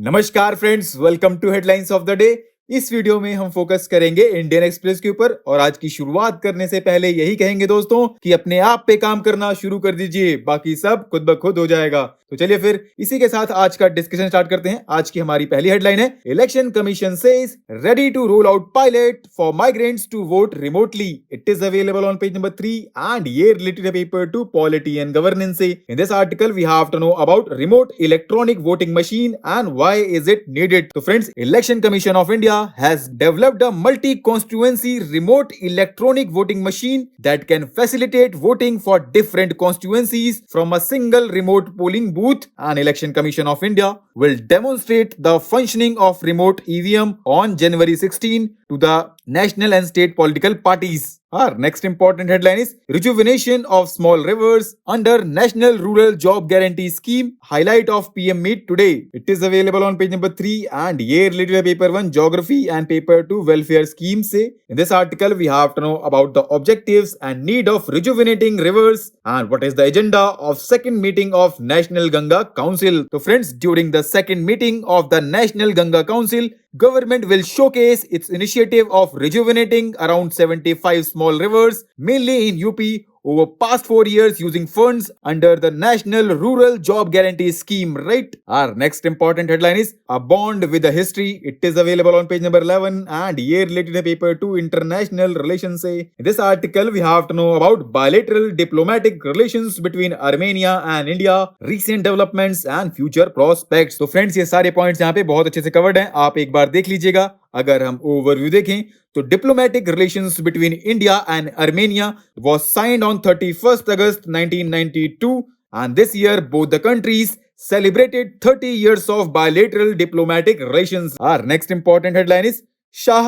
नमस्कार friends, welcome to headlines of the day. इस video में हम फोकस करेंगे इंडियन एक्सप्रेस के ऊपर और आज की शुरुआत करने से पहले यही कहेंगे दोस्तों कि अपने आप पे काम करना शुरू कर दीजिए, बाकी सब खुद ब खुद हो जाएगा। तो चलिए फिर इसी के साथ आज का डिस्कशन स्टार्ट करते हैं। आज की हमारी पहली हेडलाइन है, election commission says ready to roll out pilot for migrants to vote remotely. It is available on page number 3 and ये related paper to polity and governance से। In this article we have to know about remote electronic voting machine and why is it needed. तो friends, election commission of India has developed a multi-constituency remote electronic voting machine that can facilitate voting for different constituencies from a single remote polling booth. And Election Commission of India will demonstrate the functioning of remote EVM on January 16 to the national and state political parties. Our next important headline is rejuvenation of small rivers under National Rural Job Guarantee Scheme. Highlight of PM meet today. It is available on page number 3 and ये related है paper 1 geography and paper 2 welfare scheme से. In this article we have to know about the objectives and need of rejuvenating rivers and what is the agenda of second meeting of National Ganga Council. So friends, during the second meeting of the National Ganga Council, government will showcase its initiative of rejuvenating around 75 small rivers, mainly in UP, over past 4 years using funds under the National Rural Job Guarantee Scheme, right? Our next important headline is a bond with a history. It is available on page number 11 and ये related है paper 2 international relations से. In this article we have to know about bilateral diplomatic relations between Armenia and India, recent developments and future prospects. तो friends, ये सारे points यहाँ पे बहुत अच्छे से covered हैं, आप एक बार देख लीजिएगा। अगर हम ओवरव्यू देखें तो diplomatic relations between India and Armenia was signed on 31st August 1992 and this year both the countries celebrated 30 years of bilateral diplomatic relations. Our next important headline is Shah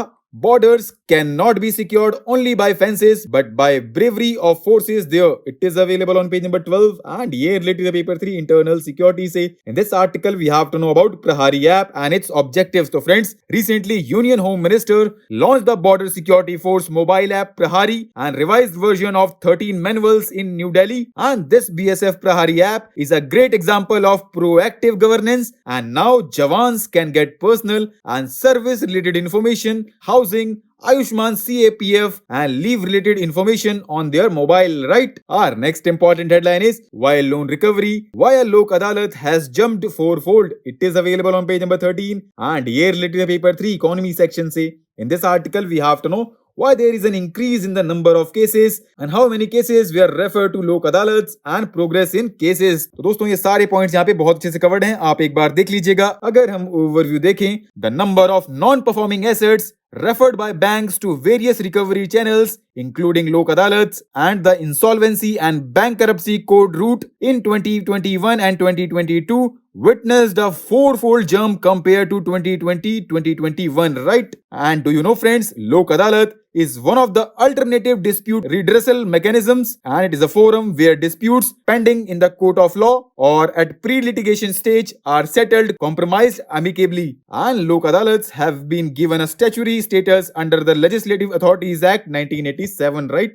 borders cannot be secured only by fences but by bravery of forces there. It is available on page number 12 and ये related to paper 3 internal security से. In this article we have to know about Prahari app and its objectives. So friends, recently Union Home Minister launched the Border Security Force mobile app Prahari and revised version of 13 manuals in New Delhi, and this BSF Prahari app is a great example of proactive governance, and now Jawans can get personal and service related information, housing, Ayushman CAPF and leave related information on their mobile, right? Our next important headline is while loan recovery via Lok Adalat has jumped fourfold. It is available on page number 13 and ये related है paper 3 economy section से. In this article we have to know why there is an increase in the number of cases and how many cases were referred to Lok Adalats and progress in cases. तो दोस्तों, ये सारे points यहाँ पे बहुत अच्छे से covered हैं, आप एक बार देख लीजिएगा। अगर हम ओवरव्यू देखें, the number of non-performing assets referred by banks to various recovery channels including Lok Adalats and the insolvency and bankruptcy code route in 2021 and 2022 witnessed a fourfold jump compared to 2020-2021, right? And do you know friends, Lok Adalat is one of the alternative dispute redressal mechanisms and it is a forum where disputes pending in the court of law or at pre-litigation stage are settled, compromised amicably, and Lok Adalats have been given a statutory status under the Legislative Authorities Act 1987, right?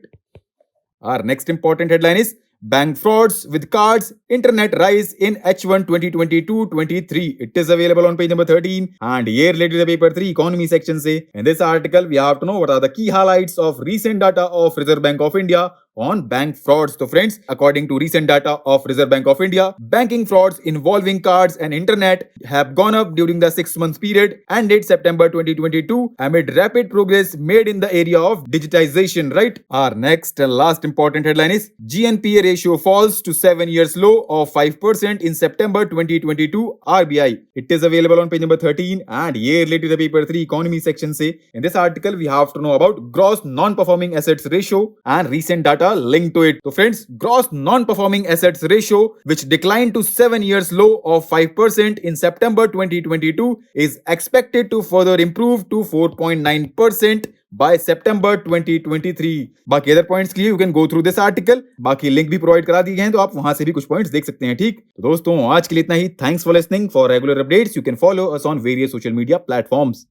Our next important headline is bank frauds with cards, internet rise in H1 2022-23. It is available on page number 13 and ये related to paper 3 economy section से. In this article we have to know what are the key highlights of recent data of Reserve Bank of India on bank frauds. So friends, according to recent data of Reserve Bank of India, banking frauds involving cards and internet have gone up during the 6 months period ended September 2022 amid rapid progress made in the area of digitization, right? Our next and last important headline is GNPA ratio falls to 7 years low of 5% in September 2022 RBI. It is available on page number 13 and ये related to the paper 3 economy section से. In this article we have to know about gross non-performing assets ratio and recent data linked to it. So friends, gross non-performing assets ratio which declined to 7 years low of 5% in September 2022 is expected to further improve to 4.9% by September 2023. बाकी other points के लिए you can go through this article, बाकी link भी provide करा दिए गए हैं तो आप वहां से भी कुछ पॉइंट्स देख सकते हैं, ठीक? तो दोस्तों, आज के लिए इतना ही। Thanks for listening. For regular updates you can follow us on various social media platforms.